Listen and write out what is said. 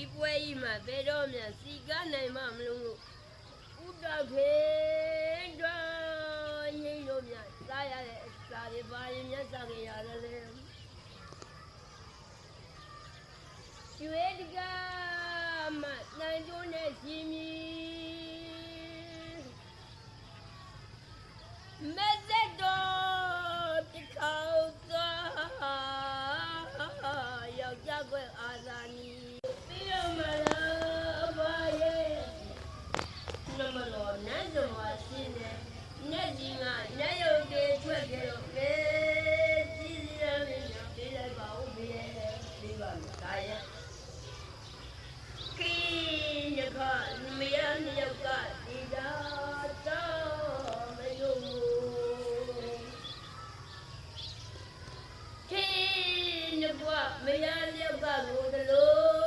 ဒီပွဲကြီးမှာဘယ်တော့မှစီကနိုင်မှမလို့ဥဒခေတော်ငိမ့်လို့မြစားရတဲ့အစာတွေပါရင်မြတ်စားကြရတယ်လေကျွေးတကမှနိုင်ကျိုးနဲ့ရှင်မီမသက်တော်တခေါသွားယောက်ျားကွယ်အာဇာနီပြီးတော့မလားဘာရဲ့နမတော်နတ်တော်မှာရှင်တယ်နတ်ကြီးကနတ်ရုပ်တွေထွက်ကြတော့လေကြီးစီရမင်းတို့ပြေးလိုက်ပါဦးပြေးပြီးပါမယ်ဒါရဲ့ခိညခမယညောက်ကဒီတာတော့မယုံခိညဘွားမယညောက်ကကိုတလို့